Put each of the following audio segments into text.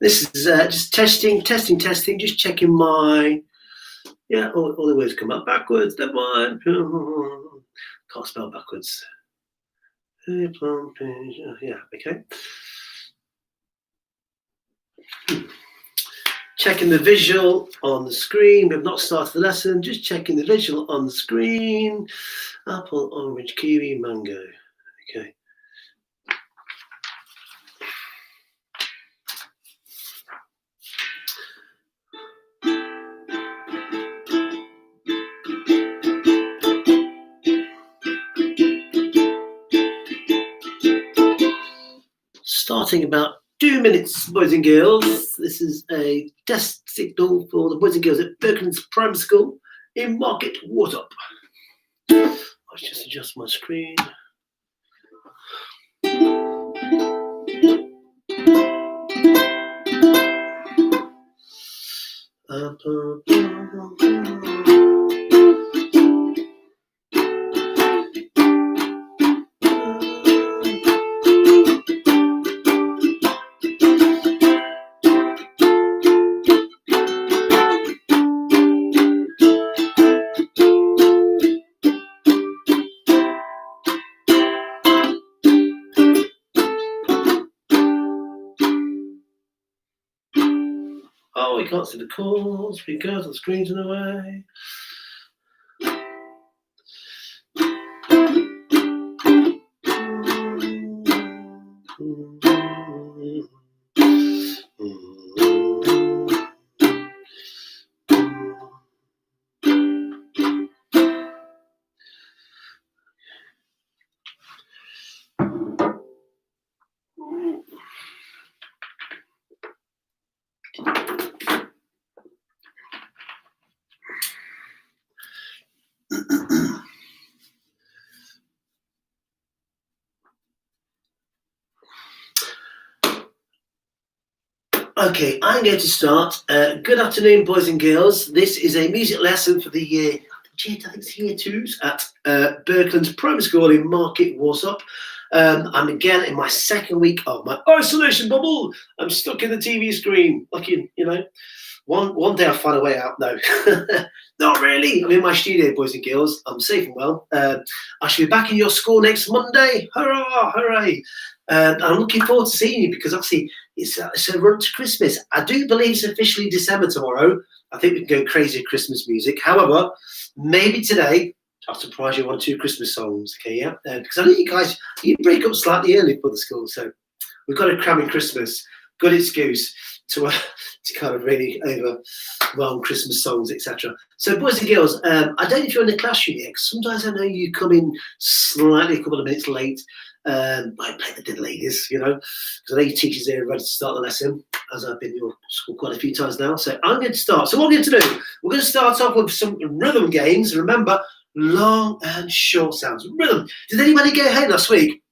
This is just testing, just checking my, yeah, all the words come up backwards, never mind. Can't spell backwards. Yeah, okay. Checking the visual on the screen. We've not started the lesson, just checking the visual on the screen. Apple, orange, kiwi, mango. Okay. Starting about 2 minutes, boys and girls. This is a test signal for the boys and girls at Birklands Primary School in Market Water. I'll just adjust my screen. Oh, we can't see the calls because the screen's in the way. Okay, I'm going to start. Good afternoon, boys and girls. This is a music lesson for the year, I think it's year twos at Birklands Primary School in Market Warsop. I'm again in my second week of my isolation bubble. I'm stuck in the TV screen. Lucky, you know. One day I'll find a way out. No, not really. I'm in my studio, boys and girls. I'm safe and well. I shall be back in your school next Monday. Hurrah, hooray. I'm looking forward to seeing you because obviously it's a run to Christmas. I do believe it's officially December tomorrow. I think we can go crazy with Christmas music. However, maybe today I'll surprise you with 1 or 2 Christmas songs. Okay, yeah? Because I know you guys, you break up slightly early for the school. So we've got to cram in Christmas. Good excuse to kind of really overwhelm Christmas songs, etc. So, boys and girls, I don't know if you're in the classroom yet. Sometimes I know you come in slightly a couple of minutes late. I play the dead ladies, you know, because I know your teachers are ready to start the lesson, as I've been in your school quite a few times now. So I'm going to start. So what we're going to do, we're going to start off with some rhythm games. Remember, long and short sounds. Rhythm. Did anybody go home last week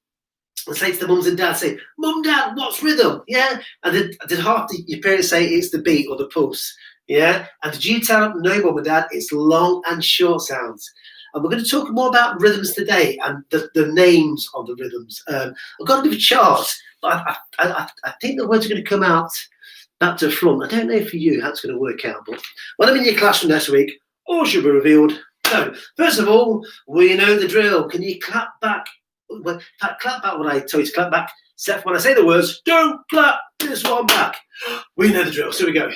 and say to the mums and dads, say, Mum, Dad, what's rhythm? Yeah. And did half your parents say it's the beat or the pulse? Yeah. And did you tell them, no, Mum and Dad, it's long and short sounds. And we're going to talk more about rhythms today and the names of the rhythms. I've got a bit of a chart, but I think the words are going to come out back to front. I don't know for you how it's going to work out, but when I'm in your classroom next week, all should be revealed. So, first of all, we know the drill. Can you clap back? Well, clap back when I tell you to clap back. Except when I say the words, don't clap this one back. We know the drill. So we go.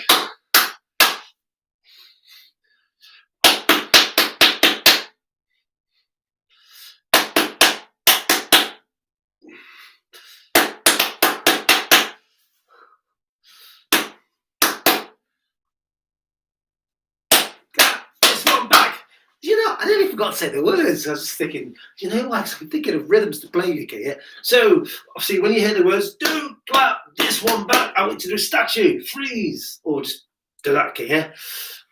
I nearly forgot to say the words. I was just thinking, you know what? I'm thinking of rhythms to play, okay? Yeah? So, obviously, when you hear the words, don't clap this one back, I want you to do a statue, freeze, or just do that, okay? Yeah?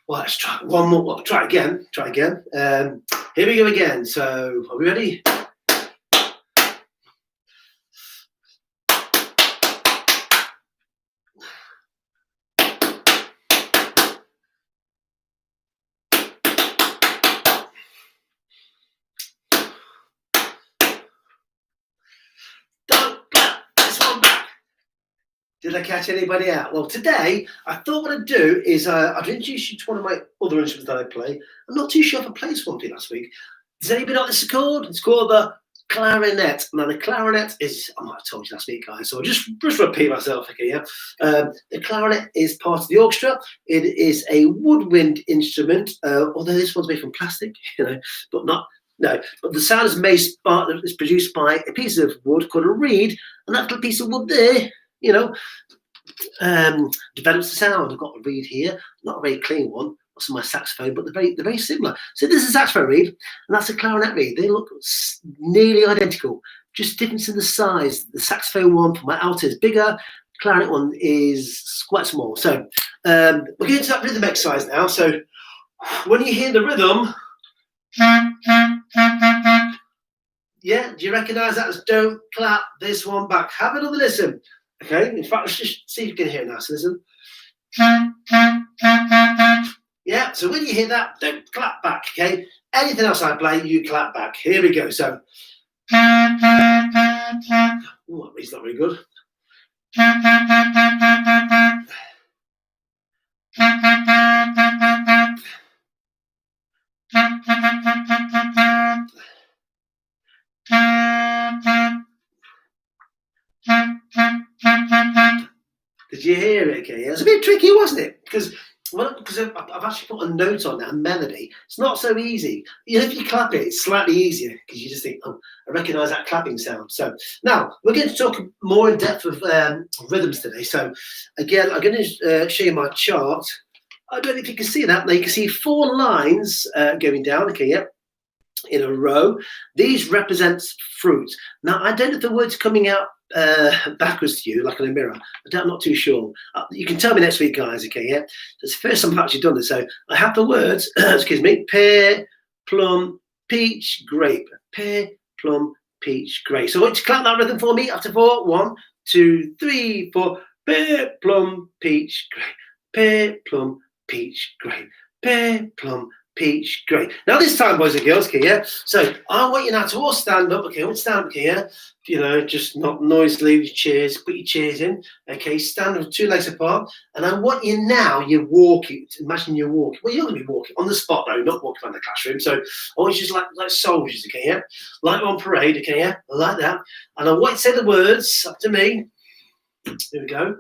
Well, let's try one more. Well, try again. Here we go again. So, are we ready? Don't clap this one back. Did I catch anybody out? Well, today I thought what I'd do is I'd introduce you to one of my other instruments that I play. I'm not too sure if I played this one for you last week. Does anybody know what this is called? It's called the clarinet. Now, the clarinet is, I might have told you last week, guys, so I'll just repeat myself, okay, yeah? The clarinet is part of the orchestra. It is a woodwind instrument, although this one's made from plastic, but not. No, but the sound is produced by a piece of wood called a reed, and that little piece of wood there, develops the sound. I've got a reed here, not a very clean one. That's my saxophone, but they're very similar. So this is a saxophone reed, and that's a clarinet reed. They look nearly identical, just difference in the size. The saxophone one for my alto is bigger. Clarinet one is quite small. So we're getting to that rhythm exercise now. So when you hear the rhythm, yeah, do you recognise that as don't clap this one back? Have another listen. Okay, in fact, let's just see if you can hear it now. So listen. Yeah, so when you hear that, don't clap back, okay? Anything else I play, you clap back. Here we go. So, oh, it's not very good. Did you hear it? Okay, yeah, it's a bit tricky, wasn't it? Because I've actually put a note on that, a melody. It's not so easy. If you clap it, it's slightly easier because you just think, oh, I recognise that clapping sound. So now we're going to talk more in depth of rhythms today. So again, I'm going to show you my chart. I don't know if you can see that. Now you can see 4 lines going down. Okay, yep. In a row. These represent fruit. Now I don't know if the words coming out backwards to you like in a mirror. I'm not too sure. You can tell me next week, guys. Okay, yeah. It's the first time I've actually done this. So I have the words. Excuse me. Pear, plum, peach, grape. Pear, plum, peach, grape. So I want you to clap that rhythm for me after 4. 1, 2, 3, 4. Pear, plum, peach, grape. Pear, plum, peach, grape. Pear, plum, peach, great. Now this time, boys and girls, okay, yeah? So I want you now to all stand up, okay? I want you to stand up, okay, yeah? Just not noisily with your chairs, put your chairs in, okay? Stand with 2 legs apart. And I want you now, you're walking. Imagine you're walking. Well, you're going to be walking on the spot, though, not walking around the classroom. So I want you just like soldiers, okay, yeah? Like on parade, okay, yeah? Like that. And I want you to say the words up to me. Here we go.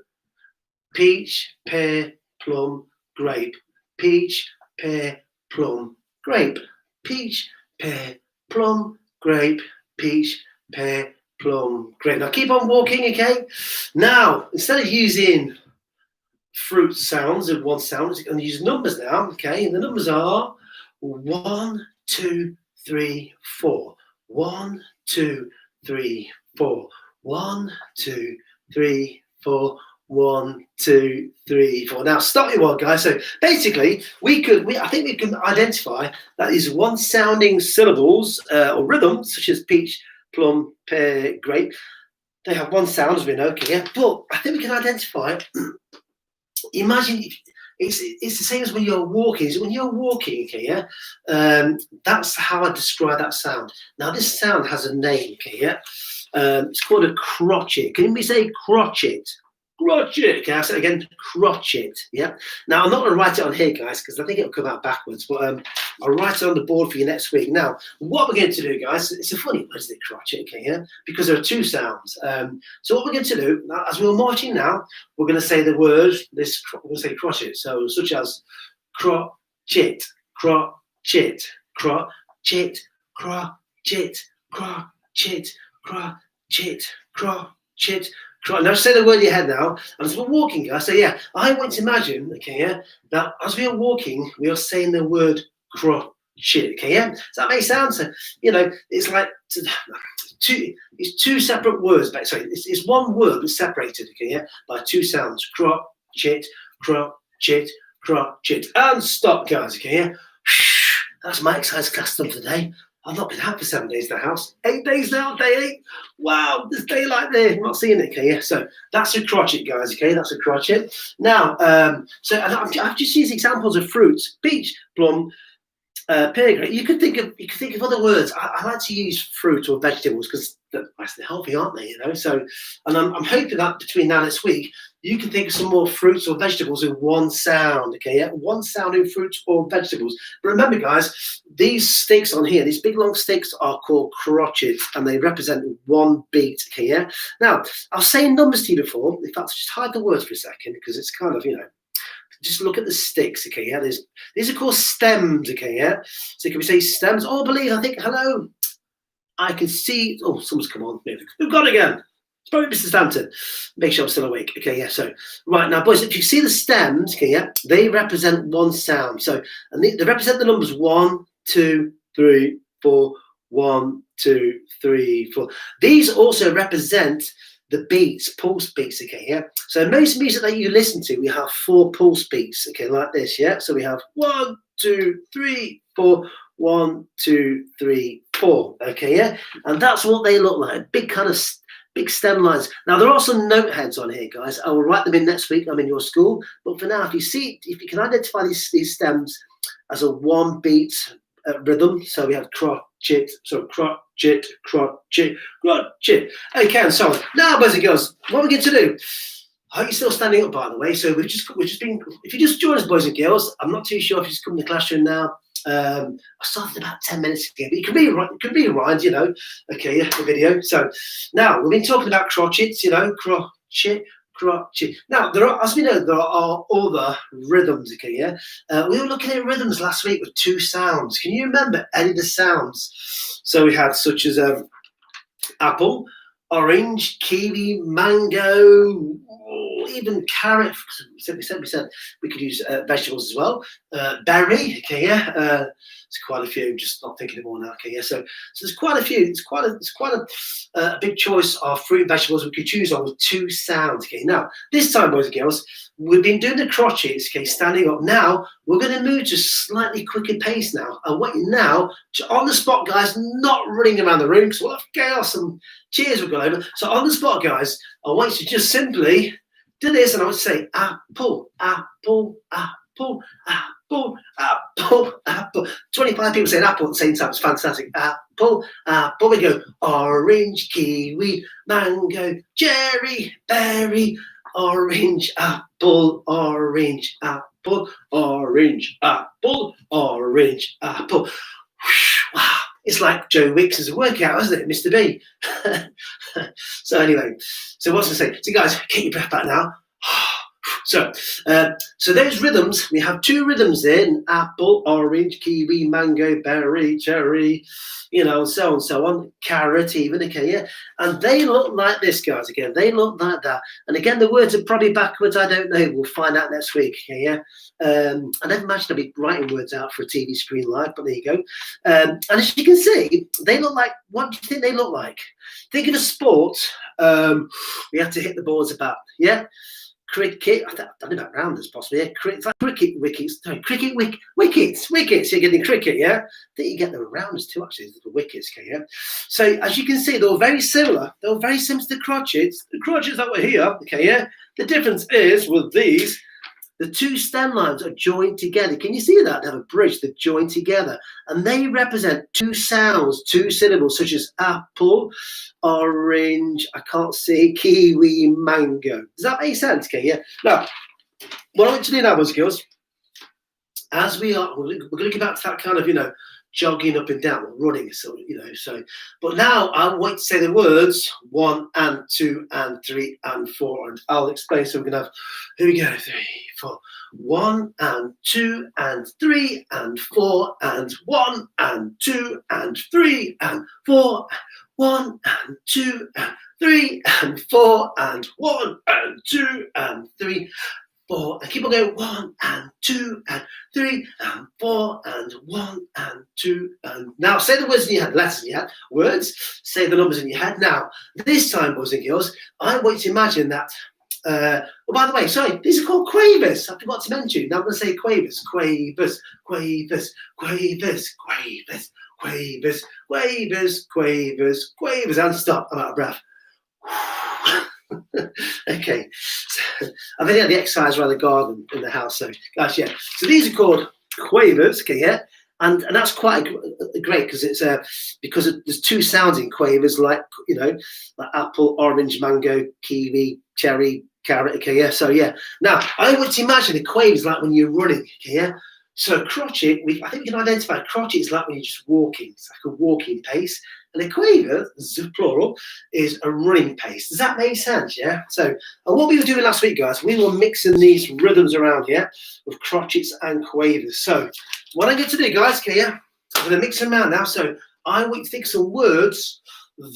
Peach, pear, plum, grape. Peach, pear, plum, grape. Peach, pear, plum, grape. Peach, pear, plum, grape. Now keep on walking, okay? Now, instead of using fruit sounds of one sound, I'm going to use numbers now, okay? And the numbers are 1, 2, 3, 4. 1, 2, 3, 4. 1, 2, 3, 4. 1, 2, 3, 4. Now stop your one, guys. So basically, I think we can identify that these one sounding syllables or rhythms, such as peach, plum, pear, grape. They have one sound, as we know, okay, yeah. But I think we can identify. Imagine it's the same as when you're walking. When you're walking, okay, yeah. That's how I describe that sound. Now this sound has a name, okay, yeah. It's called a crotchet. Can we say crotchet? Crotchet. Okay, I'll say it again. Crotchet. Yeah. Now I'm not going to write it on here, guys, because I think it'll come out backwards. But I'll write it on the board for you next week. Now, what we're going to do, guys, it's a funny word, isn't it, crotchet? Okay, yeah, because there are 2 sounds. So what we're going to do, now, as we're marching now, we're going to say the word. We're going to say crotchet. So such as crotchet, crotchet, crotchet, crotchet, crotchet, crotchet, crotchet. Now say the word in your head now, and as we're walking, guys, so yeah, I want to imagine, okay, yeah, that as we are walking, we are saying the word crotchet, okay, yeah? Does that make sense? So, it's like it's 2 separate words, but sorry, it's 1 word but separated, okay, yeah, by 2 sounds. Crotchet, crotchet, crotchet, and stop, guys, okay, yeah? That's my exercise class done for today. I've not been out for 7 days in the house. 8 days now, day 8. Wow, there's daylight there. I'm not seeing it, okay? Yeah, so that's a crotchet, guys, okay? That's a crotchet. Now, I've just used examples of fruits. Peach, plum, pear grape. You could think of other words. I like to use fruit or vegetables because they're nice and healthy, aren't they? You know, so and I'm hoping that between now and next week, you can think of some more fruits or vegetables in one sound. Okay, yeah, one sound in fruits or vegetables. But remember, guys, these sticks on here, these big long sticks are called crotchets, and they represent one beat. Okay, yeah. Now I was saying numbers to you before. In fact, just hide the words for a second because it's kind of, you know. Just look at the sticks, okay, yeah. These are called stems, okay, yeah. So can we say stems? Oh, believe, I think, hello. I can see, oh, someone's come on. We've gone again. It's probably Mr. Stanton. Make sure I'm still awake. Okay, yeah, so, right, now, boys, if you see the stems, okay, yeah, they represent one sound. So, and they represent the numbers 1, 2, 3, 4, 1, 2, 3, 4. These also represent the beats, pulse beats, okay, yeah. So most music that you listen to, we have 4 pulse beats, okay, like this, yeah. So we have 1, 2, 3, 4, 1, 2, 3, 4, okay, yeah. And that's what they look like, big kind of big stem lines. Now there are some note heads on here, guys. I will write them in next week. I'm in your school, but for now, if you can identify these stems as a one beat rhythm, so we have crotchet, so crotchet, crotchet, crotchet. Okay, and so on. Now, boys and girls, what we're going to do. I hope you're still standing up, by the way. So we've just been. If you just join us, boys and girls, I'm not too sure if you just come to the classroom now. I started about 10 minutes ago, but you can rewind, you know. Okay, yeah, the video. So now we've been talking about crotchets, you know, crotchet. Crotchet. Now, as we know, there are other rhythms. Okay, yeah. We were looking at rhythms last week with 2 sounds. Can you remember any of the sounds? So we had such as apple, orange, kiwi, mango, even carrot. We said we could use vegetables as well. Berry. Okay, yeah. There's quite a few. I'm just not thinking of more now. Okay, yeah. So there's quite a few. It's quite a big choice of fruit and vegetables we could choose on with 2 sounds. Okay, now this time, boys and girls, we've been doing the crotchets. Okay, standing up. Now we're going to move to slightly quicker pace now. I want you now to, on the spot, guys, not running around the room because we'll have chaos and cheers will go over. So on the spot, guys, I want you to just simply do this, and I would say apple, apple, apple, apple, apple, apple. 25 people saying apple at the same time. It's fantastic. Apple, apple. We go orange, kiwi, mango, cherry, berry, orange, apple, orange, apple, orange, apple, orange, apple. Wow. It's like Joe Wicks' workout, isn't it, Mr. B? So anyway, so what's I say? So guys, get your breath back now. So those rhythms, we have 2 rhythms in apple, orange, kiwi, mango, berry, cherry, you know, so on, carrot even, okay, yeah. And they look like this, guys, again. They look like that. And again, the words are probably backwards. I don't know. We'll find out next week, okay, yeah. I never imagined I'd be writing words out for a TV screen live, but there you go. And as you can see, they look like, what do you think they look like? Think of a sport. We have to hit the balls about, yeah. Cricket, I don't know about rounders possibly. Yeah, it's like cricket wickets. No, cricket wickets. You're getting cricket, yeah. I think you get the rounders too, actually, the wickets, okay, yeah. So as you can see, they're very similar. They're very similar to the crotchets. The crotchets that were here, okay, yeah. The difference is with these, the 2 stem lines are joined together. Can you see that? They have a bridge. They're joined together. And they represent 2 sounds, 2 syllables, such as apple, orange, I can't see, kiwi, mango. Does that make sense? Okay, yeah. Now, what I want to do now, boys and girls, as we're going to get back to that kind of, you know, jogging up and down, running, so, you know, so. But now I want to say the words 1 and 2 and 3 and 4, and I'll explain. So we're going to have, here we go, 3, 4, 1 and 2 and 3 and 4 and 1 and 2 and 3 and 4, 1 and 2 and 3 and 4 and 1 and 2 and 3. 4 and keep on going 1 and 2 and 3 and 4 and 1 and 2 and now say the words in your head, letters in your head, words, say the numbers in your head. Now this time, boys and girls, I want you to imagine that by the way, sorry, these are called quavers. I forgot to mention. Now I'm going to say quavers, quavers, quavers, quavers, quavers, quavers, quavers, quavers, quavers, and stop. I'm out of breath. Okay, so I've been at the exercise around the garden in the house. So, guys, yeah. So these are called quavers. Okay, yeah. And that's quite great because it's because there's two sounds in quavers, like like apple, orange, mango, kiwi, cherry, carrot. Okay, yeah. So yeah. Now I want to imagine a quaver is like when you're running. Okay, yeah. So crotchet, I think we can identify crotchet is like when you're just walking. It's like a walking pace. And a quaver, the plural, is a running pace. Does that make sense? Yeah. So what we were doing last week, guys, we were mixing these rhythms around here with crotchets and quavers. So what I'm going to do, guys, okay, yeah, I'm going to mix them around now. So I want you to think some words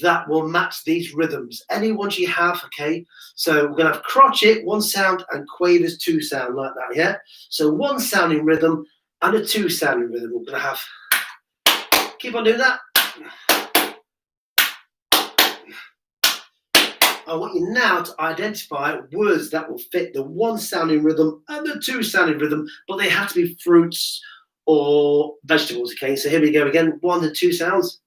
that will match these rhythms. Any ones you have, okay? So we're going to have crotchet, one sound, and quavers, two sound, like that, yeah? So one sounding rhythm and a two sounding rhythm. We're going to have, keep on doing that. I want you now to identify words that will fit the one sounding rhythm and the two sounding rhythm, but they have to be fruits or vegetables, okay? So here we go again, one and two sounds.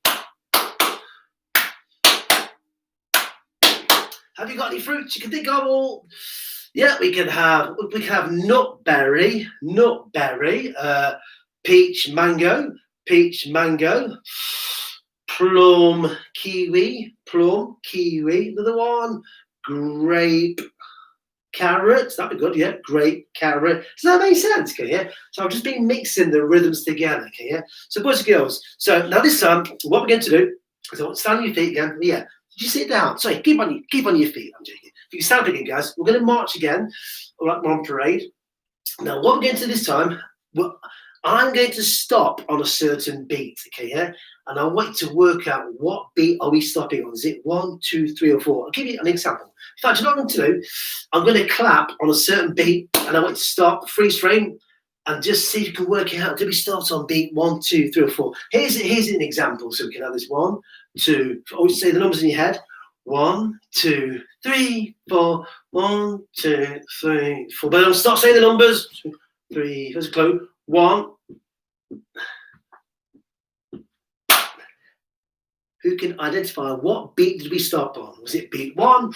Have you got any fruits you can think of? All? Yeah, we can have nutberry, peach, mango, plum, kiwi, another one, grape, carrot. That'd be good, yeah. Grape, carrot. Does that make sense? Okay, yeah. So I've just been mixing the rhythms together. Okay, yeah. So boys and girls. So now this time, what we're going to do is I want to stand on your feet again. Yeah. Did you sit down? Sorry, keep on your feet. I'm joking. If you stand up again, guys, we're going to march again. All right, we're on parade. Now, what we're going to do this time, I'm going to stop on a certain beat. Okay, yeah. And I want you to work out what beat are we stopping on. Is it 1, 2, 3, or 4? I'll give you an example. In fact, you know what I'm going to do? I'm going to clap on a certain beat, and I want you to stop, freeze frame, and just see if you can work it out. Do we start on beat 1, 2, 3, or 4? Here's an example, so we can have this 1, 2. Always say the numbers in your head. 1, 2, 3, 4. 1, 2, 3, 4. But don't start saying the numbers. 2, 3. Here's a clue. 1. Who can identify what beat did we stop on? Was it beat 1?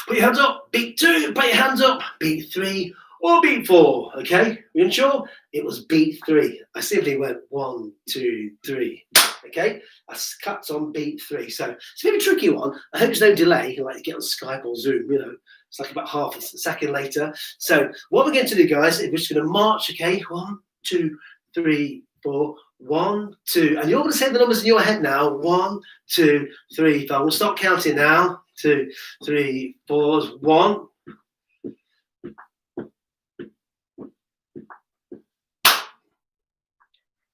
Put your hands up. Beat 2. Put your hands up. Beat 3 or beat 4. Okay, you unsure? It was beat 3. I simply went 1, 2, 3. Okay, I clapped on beat 3. So it's a bit of a tricky one. I hope there's no delay, like you get on Skype or Zoom. It's like about half a second later. So what we're going to do, guys, is we're just going to march. Okay, 1, 2, 3, 4. 1, 2, and you're going to say the numbers in your head now. 1, 2, 3, 4. We'll stop counting now. 2, 3, 4. 1.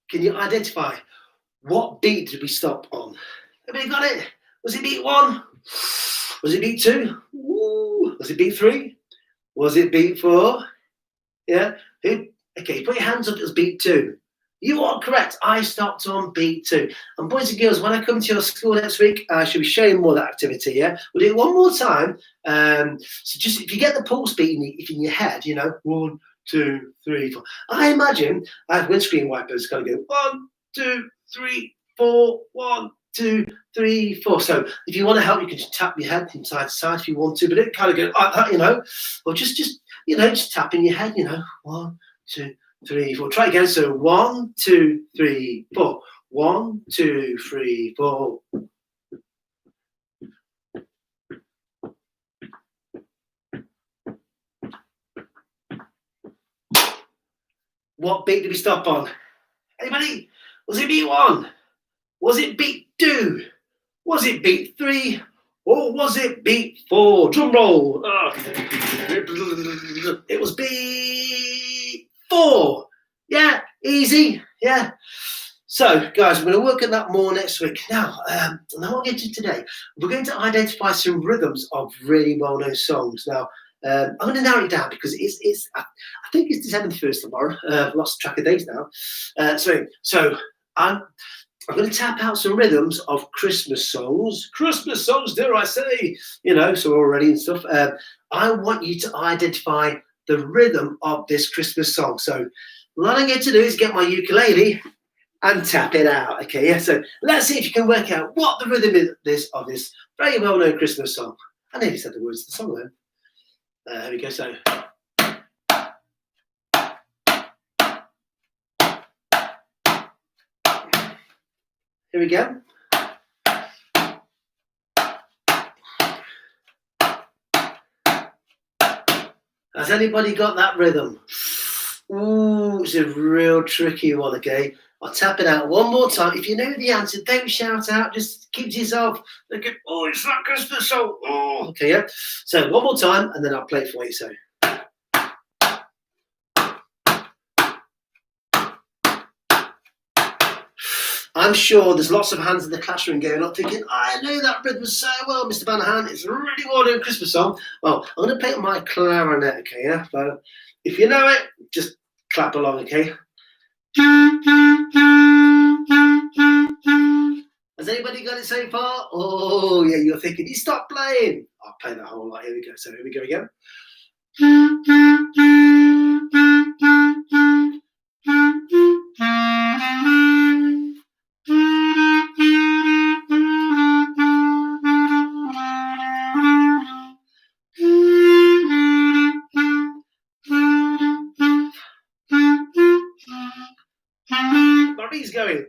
Can you identify what beat did we stop on? Everybody got it? Was it beat 1? Was it beat 2? Ooh. Was it beat 3? Was it beat 4? Yeah. Okay, put your hands up. It was beat 2. You are correct. I stopped on beat 2. And boys and girls, when I come to your school next week, I shall be showing more of that activity. Yeah, we'll do it one more time. So just if you get the pulse beat in your head, 1, 2, 3, 4. I imagine I have windscreen wipers kind of go 1, 2, 3, 4. 1, 2, 3, 4. So if you want to help, you can just tap your head from side to side if you want to, but it kind of go like that, or just tapping your head, 1, 2, 3, 4. Try again. So 1, 2, 3, 4. 1, 2, 3, 4. What beat did we stop on? Anybody? Was it beat 1? Was it beat 2? Was it beat 3? Or was it beat 4? Drum roll. Oh. It was beat 4. Yeah, easy. Yeah. So, guys, we're going to work on that more next week. Now what we're going to do today, we're going to identify some rhythms of really well-known songs. Now, I'm going to narrow it down because I think it's December the 1st tomorrow. I've lost track of days now. So I'm going to tap out some rhythms of Christmas songs. Christmas songs, dare I say? So we're all ready and stuff. I want you to identify the rhythm of this Christmas song. So what I'm going to do is get my ukulele and tap it out. Okay, yeah. So let's see if you can work out what the rhythm is of this very well-known Christmas song. I nearly said the words of the song then. There we go. So. Here we go. Has anybody got that rhythm? Ooh, it's a real tricky one, okay? I'll tap it out one more time. If you know the answer, don't shout out. Just keep to yourself. Okay, oh, it's that Christmas song. Oh, okay, yeah. So one more time, and then I'll play it for you. So. I'm sure there's lots of hands in the classroom going up thinking, I know that rhythm so well, Mr. Banahan. It's a really well-known Christmas song. Well, I'm going to play it on my clarinet, okay, yeah? So if you know it, just clap along, okay? Has anybody got it so far? Oh, yeah, you're thinking, you stop playing. I'll play that whole lot. Here we go. So here we go again. Marie's going.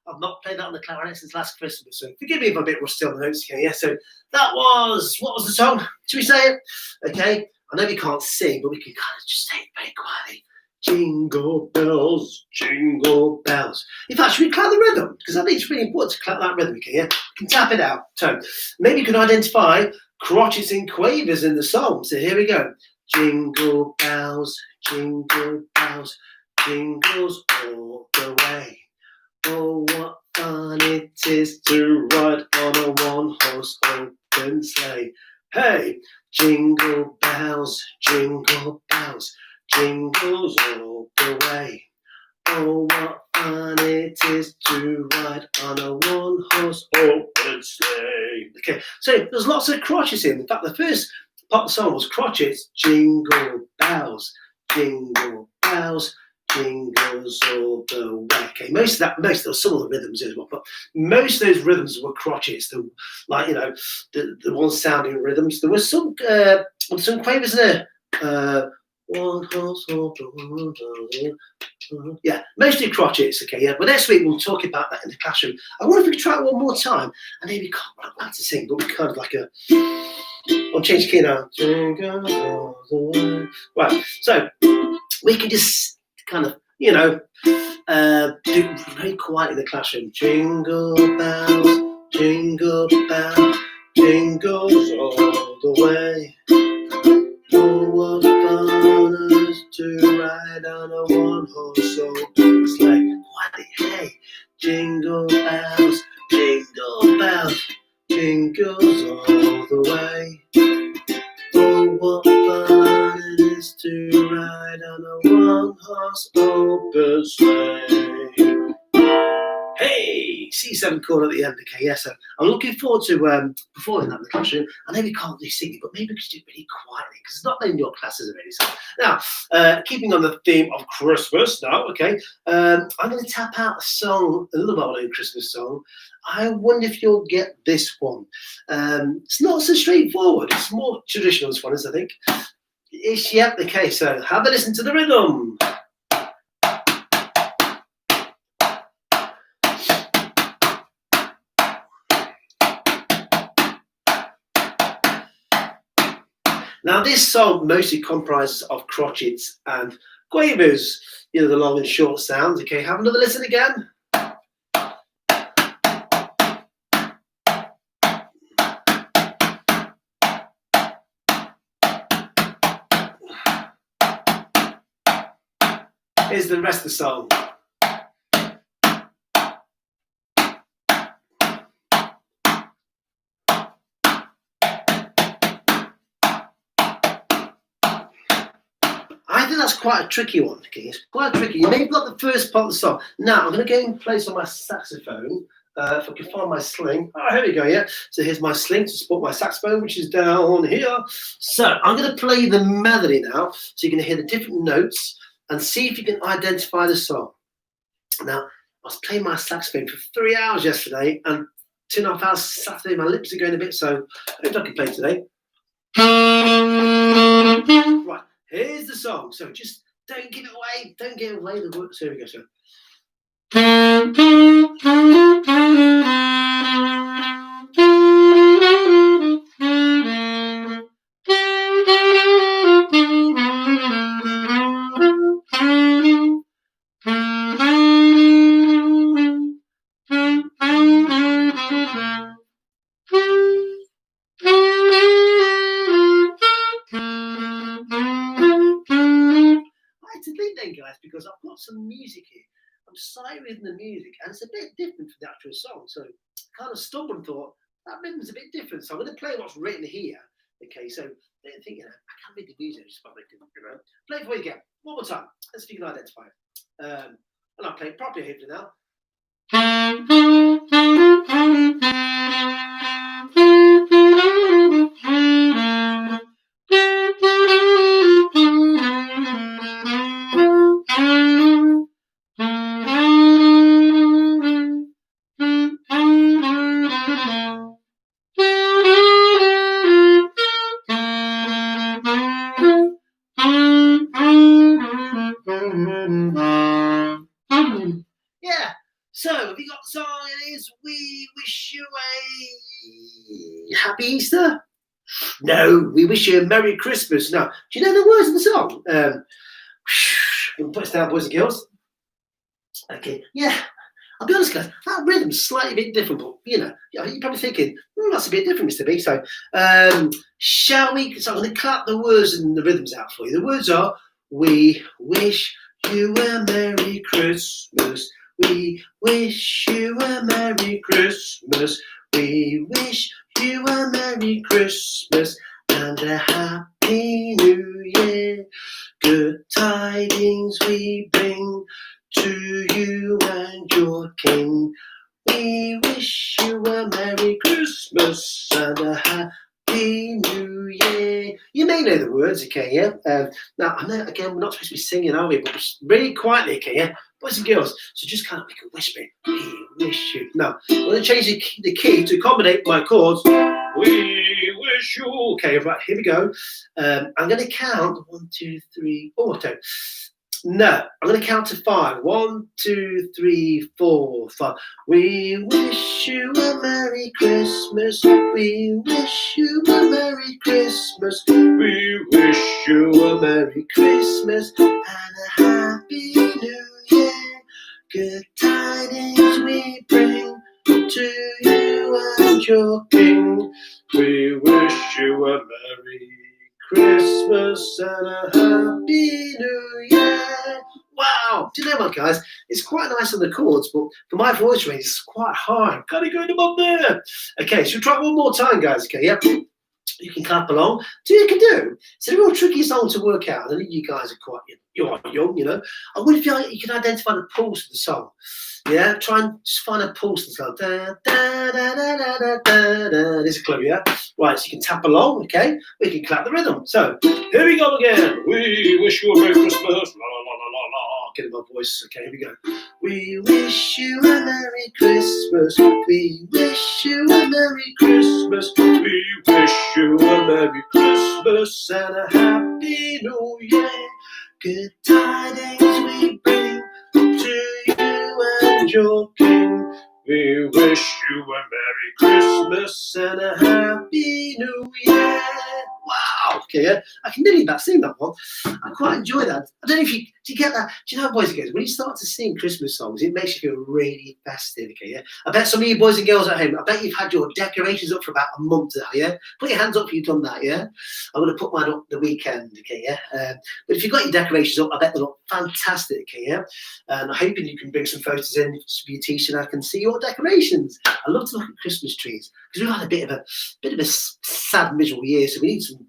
I've not played that on the clarinet since last Christmas, so forgive me if I'm a bit rusty on the notes here. Yeah, so that was, what was the song? Should we say it? Okay, I know we can't sing, but we can kind of just say it very quietly. Jingle bells, jingle bells. In fact, should we clap the rhythm? Because I think it's really important to clap that rhythm, okay? Yeah, you can tap it out. So maybe you can identify crotchets and quavers in the song. So here we go. Jingle bells, jingles all the way. Oh, what fun it is to ride on a one-horse open sleigh. Hey, jingle bells, jingles all the way. Oh, what fun it is to ride on a one-horse open sleigh. Okay, so there's lots of crotchets in. In fact, the first part of the song was crotchets, jingle bells, jingles all the way. Okay, most of those, some of the rhythms as well, but most of those rhythms were crotchets. Like, you know, the ones sounding rhythms. There was some quavers there. One horse open, yeah, mostly crotchets. Okay, yeah. But next week we'll talk about that in the classroom. I wonder if we could try it one more time. I know we can't like that to sing, but we kind of like a. I'll change the key now. Right, so we can just kind of, you know, do very quiet in the classroom. Jingle bells, jingles all the way. Oh, what fun it is to ride on a one-horse open sleigh. Quietly, hey, jingle bells, jingles all the way. Oh, what fun it is to ride on a one-horse open sleigh. Hey, C7 chord at the end. Okay, yes. Yeah, so I'm looking forward to performing that in the classroom. I know we can't really sing it, but maybe we could do it really quietly because it's not in your classes already. So now, keeping on the theme of Christmas now, okay, I'm going to tap out a song, a little well-known Christmas song. I wonder if you'll get this one. It's not so straightforward. It's more traditional, this one is, I think. It's, yep, okay, so have a listen to the rhythm. Now, this song mostly comprises of crotchets and quavers, you know, the long and short sounds. Okay, have another listen again. Here's the rest of the song. I think that's quite a tricky one, okay? It's quite tricky. You may have got the first part of the song. Now, I'm going to go and play some on my saxophone. If I can find my sling. Oh, here we go, yeah. So here's my sling to support my saxophone, which is down here. So I'm going to play the melody now, so you're going to hear the different notes and see if you can identify the song. Now, I was playing my saxophone for 3 hours yesterday, and 2.5 hours Saturday, my lips are going a bit, so I hope I can play today. Right, here's the song. So just don't give it away. Don't give away the words. Here we go. So. I had to think then, guys, because I've got some music here. I'm sighting in the music, and it's a bit different from the actual song. So, kind of stopped and thought that rhythm's a bit different. So I'm going to play what's written here. Okay, so they're thinking, I can't read the music, just by making it. Play it before you get one more time. Let's see if you can identify it. And I'll play it properly hopefully now. Yeah. So, have you got the song? It is "We Wish You a Happy Easter." No, we wish you a Merry Christmas. No, do you know the words of the song? We'll put it down, boys and girls. Okay, yeah. I'll be honest, guys. That rhythm's slightly a bit different, but you're probably thinking, that's a bit different, Mr. B. So, shall we? So, I'm going to clap the words and the rhythms out for you. The words are: "We wish you a Merry Christmas. We wish you a Merry Christmas. We wish you a Merry Christmas and a Happy New Year. Good tidings we bring to you and your King. We wish you a Merry Christmas and a Happy New Year." You may know the words, okay, yeah? Now, I know, again, we're not supposed to be singing, are we? But really quietly, okay, yeah? Boys and girls, so just kind of make a whisper. We wish you. Now, I'm going to change the key to accommodate my chords. We wish you. Okay, right, here we go. I'm going to count 1, 2, 3, auto. No, I'm going to count to 5. 1, 2, 3, 4, 5. We wish you a Merry Christmas. We wish you a Merry Christmas. We wish you a Merry Christmas and a Happy New Year. Good tidings we bring to you and your King. We wish you a Merry Christmas and a Happy New Year. Wow! Do you know what, guys? It's quite nice on the chords, but for my voice range, it's quite high. Gotta go them up there. Okay, so we'll try one more time, guys. Okay, yep. You can clap along. So you can do. It's a real tricky song to work out. I think you guys are quite young, I wonder if you can identify the pulse of the song. Yeah, try and just find a pulse in the song. Da, da, da, da, da, da, da, da. There's a clue, yeah? Right, so you can tap along, okay? We can clap the rhythm. So, here we go again. We wish you a Merry Christmas. La, la, la, la, la. Getting my voice. Okay, here we go. We wish you a Merry Christmas. We wish you a Merry Christmas. We wish you a Merry Christmas and a Happy New Year. Good tidings we bring to you and your King. We wish you a Merry Christmas and a Happy New Year. Wow! Okay, yeah, I can nearly about sing that one. I quite enjoy that. I don't know if do you get that? Do you know, boys and girls, when you start to sing Christmas songs, it makes you feel really festive, okay, yeah? I bet some of you boys and girls at home, I bet you've had your decorations up for about a month now, yeah? Put your hands up if you've done that, yeah? I'm going to put mine up the weekend, okay, yeah? But if you've got your decorations up, I bet they look fantastic, okay, yeah? And I'm hoping you can bring some photos in for your t-shirt and I can see your decorations. I love to look at Christmas trees because we've had a bit of a sad, miserable year, so we need some,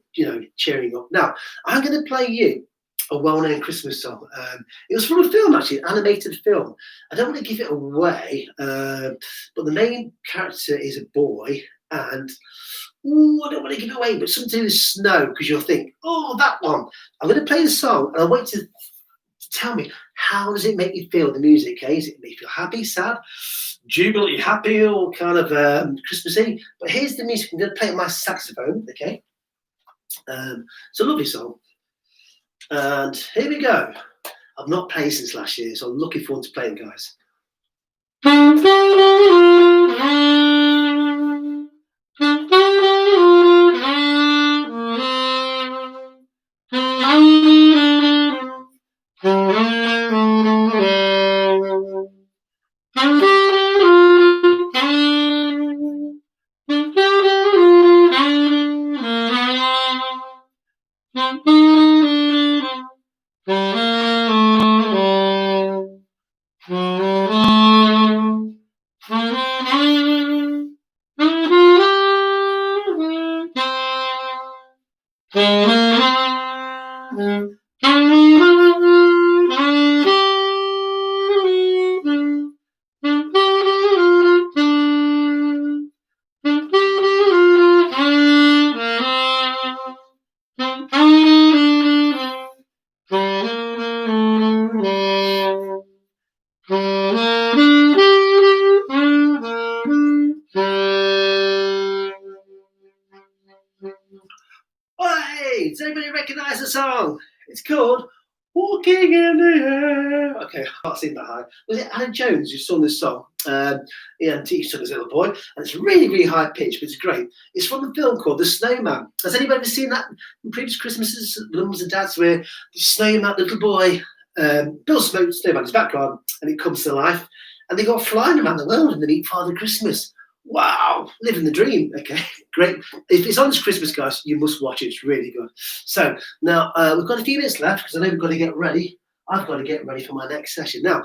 cheering up. Now, I'm going to play you a well-known Christmas song. It was from a film, actually, an animated film. I don't want to give it away, but the main character is a boy, and I don't want to give it away, but something to do with snow, because you'll think, oh, that one. I'm going to play the song, and I want you to tell me, how does it make you feel, the music? Okay? Does it make you feel happy, sad, jubilantly happy, or kind of Christmassy? But here's the music. I'm going to play it on my saxophone, okay? It's a lovely song. And here we go. I've not played since last year, so I'm looking forward to playing, guys. Hey, does anybody recognise the song? It's called Walking in the Air. Okay, I can't sing that high. Was it Alan Jones who sung this song? Yeah, he sung as a little boy, and it's really, really high pitched, but it's great. It's from a film called The Snowman. Has anybody ever seen that in previous Christmases, mums and dads, where the snowman, the little boy, builds a snowman in his back garden, and it comes to life, and they go flying around the world and they meet Father Christmas. Wow, living the dream. Okay, great. If it's on this Christmas, guys, you must watch it. It's really good. So now we've got a few minutes left because I know we've got to get ready. I've got to get ready for my next session. Now,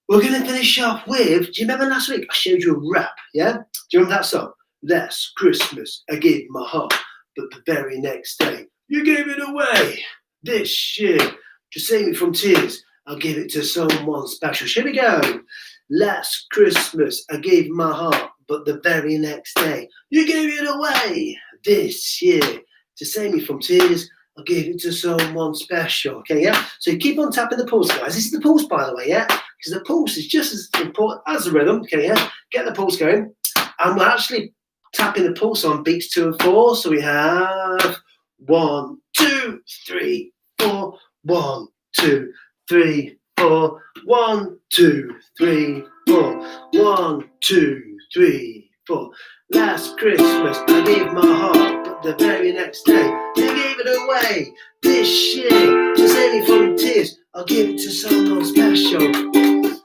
we're going to finish off with, do you remember last week I showed you a rap, yeah? Do you remember that song? Last Christmas, I gave my heart, but the very next day, you gave it away. This year, to save me from tears, I'll give it to someone special. Here we go. Last Christmas, I gave my heart, but the very next day, you gave it away. This year, to save me from tears, I'll give it to someone special. Okay, yeah? So you keep on tapping the pulse, guys. This is the pulse, by the way, yeah? Because the pulse is just as important as the rhythm. Okay, yeah? Get the pulse going. And we're actually tapping the pulse on beats 2 and 4. So we have 1, 2, 3, 4. 1, 2, 3, 4. 1, 2, 3, 4. 1, 2, 3, 4. Last Christmas, I gave my heart, but the very next day, you gave it away. This year, to save me from tears, I'll give it to someone special.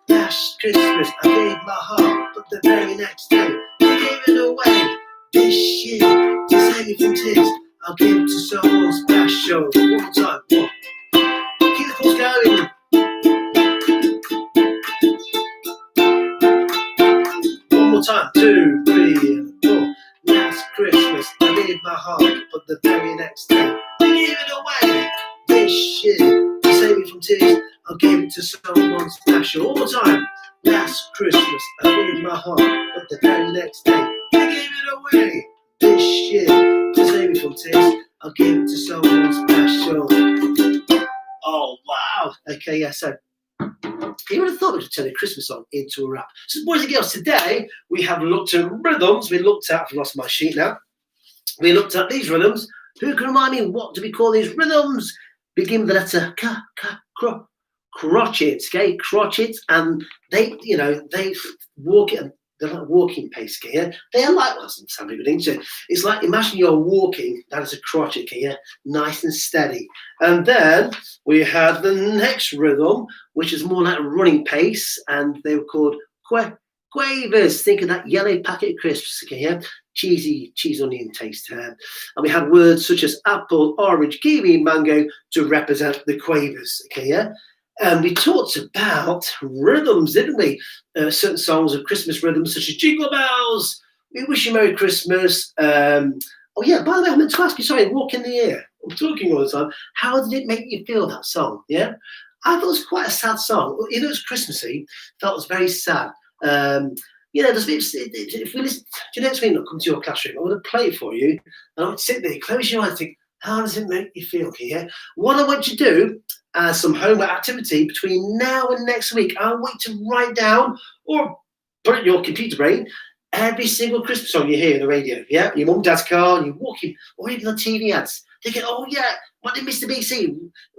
Last Christmas, I gave my heart, but the very next day, you gave it away. This year, to save me from tears, I'll give it to someone special. One more time. Keep the pulse going. One more time. 2, 3, 4. Last Christmas, I gave my heart, but the very next day, I gave it away. This year, to save me from tears, I'll give it to someone special. One more time. Last Christmas, I gave my heart, but the very next day, I gave it away. This year, to save me from tears, I'll give it to someone special. Oh, wow. Okay, yeah, so you would have thought we could turn a Christmas song into a rap. So, boys and girls, today we have looked at rhythms. We looked at, I've lost my sheet now. We looked at these rhythms. Who can remind me what do we call these rhythms? Begin with the letter crotchets, okay? Crotchets, and they, you know, they walk it. They're like walking pace, okay? Yeah? They are like, well, some people think so. It's like, imagine you're walking, that is a crotchet, okay? Yeah? Nice and steady. And then we had the next rhythm, which is more like a running pace, and they were called quavers. Think of that yellow packet crisps, okay? Yeah? Cheesy cheese onion taste. And we had words such as apple, orange, kiwi, mango to represent the quavers, okay? Yeah? And we talked about rhythms, didn't we? Certain songs of Christmas rhythms, such as Jingle Bells, We Wish You Merry Christmas. Oh, yeah, by the way, I meant to ask you, sorry, Walk in the Air. I'm talking all the time. How did it make you feel, that song? Yeah? I thought it was quite a sad song. You know, it was Christmassy. Felt it was very sad. You know, if we listen, do you know, next week I'll come to your classroom, I'm going to play it for you, and I would sit there, close your eyes, and think, how does it make you feel here? What I want you to do, as some homework activity between now and next week, I want you to write down or put it in your computer brain every single Christmas song you hear on the radio, yeah? Your mum and dad's car, and you're walking, or even the TV ads. thinking, oh yeah, what did Mr. B say?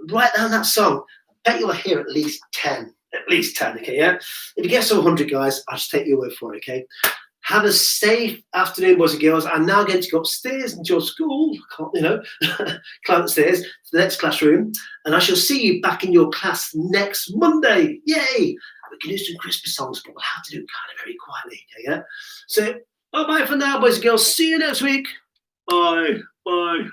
Write down that song. I bet you'll hear at least 10. At least 10, okay, yeah? If you get some 100, guys, I'll just take your word for it, okay? Have a safe afternoon, boys and girls. I'm now going to go upstairs into your school, climb upstairs to the next classroom, and I shall see you back in your class next Monday. Yay! We can do some Christmas songs, but we'll have to do it kind of very quietly, okay, yeah? So, bye-bye for now, boys and girls. See you next week. Bye. Bye.